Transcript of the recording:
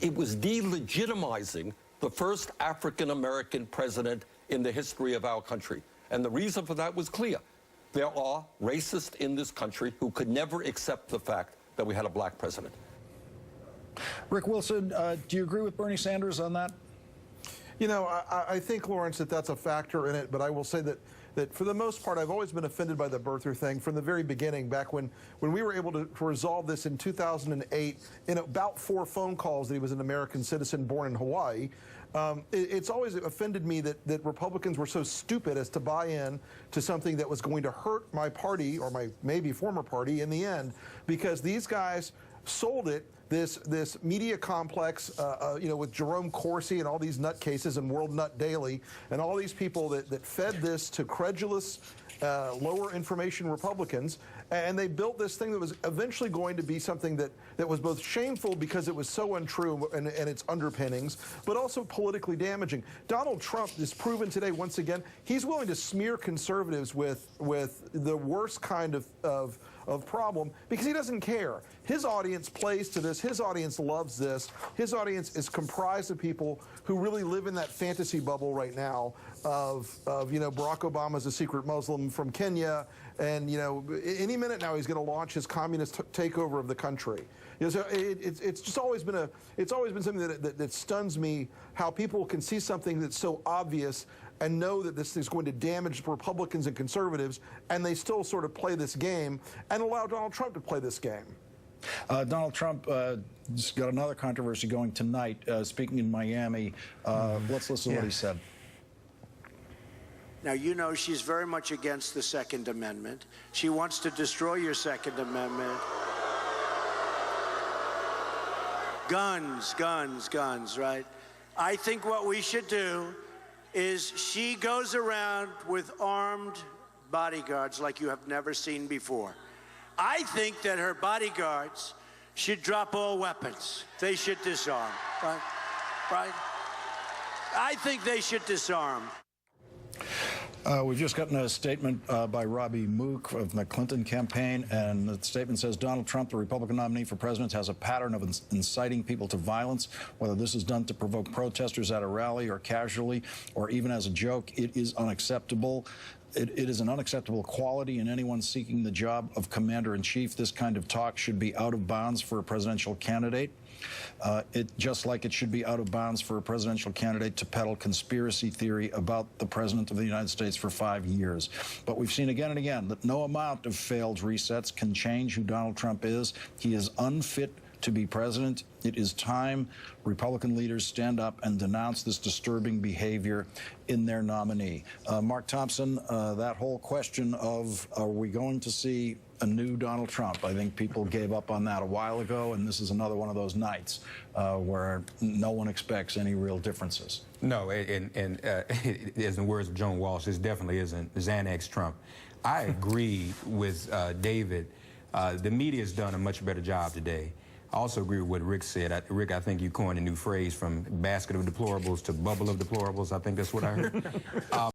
it was delegitimizing the first African-American president in the history of our country. And the reason for that was clear. There are racists in this country who could never accept the fact that we had a black president. Rick Wilson, do you agree with Bernie Sanders on that? You know, I think, Lawrence, that that's a factor in it, but I will say that for the most part, I've always been offended by the birther thing from the very beginning, back when we were able to resolve this in 2008 in about 4 phone calls that he was an American citizen born in Hawaii. It's always offended me that Republicans were so stupid as to buy in to something that was going to hurt my party, or my maybe former party, in the end, because these guys sold it. This media complex, you know, with Jerome Corsi and all these nutcases and World Nut Daily and all these people that fed this to credulous, lower information Republicans, and they built this thing that was eventually going to be something that was both shameful because it was so untrue and its underpinnings, but also politically damaging. Donald Trump is proven today, once again, he's willing to smear conservatives with the worst kind of problem because he doesn't care. His audience plays to this. His audience loves this. His audience is comprised of people who really live in that fantasy bubble right now of you know, Barack Obama's a secret Muslim from Kenya, and you know, any minute now he's going to launch his communist takeover of the country. You know, so it's just always been something that stuns me, how people can see something that's so obvious and know that this is going to damage Republicans and conservatives, and they still sort of play this game and allow Donald Trump to play this game. Donald Trump just got another controversy going tonight, speaking in Miami. Let's listen to what he said. Now, you know she's very much against the Second Amendment. She wants to destroy your Second Amendment. Guns, guns, guns, right? I think what we should do is she goes around with armed bodyguards like you have never seen before. I think that her bodyguards should drop all weapons. They should disarm, right? Right? I think they should disarm. We've just gotten a statement by Robbie Mook of the Clinton campaign, and the statement says Donald Trump, the Republican nominee for president, has a pattern of inciting people to violence. Whether this is done to provoke protesters at a rally or casually or even as a joke, it is unacceptable. It is an unacceptable quality in anyone seeking the job of commander-in-chief. This kind of talk should be out of bounds for a presidential candidate. Just like it should be out of bounds for a presidential candidate to peddle conspiracy theory about the President of the United States for 5 years. But we've seen again and again that no amount of failed resets can change who Donald Trump is. He is unfit to be president. It is time Republican leaders stand up and denounce this disturbing behavior in their nominee. Mark Thompson, that whole question of are we going to see a new Donald Trump, I think people gave up on that a while ago, and this is another one of those nights where no one expects any real differences. No, and as in the words of Joan Walsh, this definitely isn't Xanax Trump. I agree with David. The media has done a much better job today. I also agree with what Rick said. Rick, I think you coined a new phrase from basket of deplorables to bubble of deplorables. I think that's what I heard.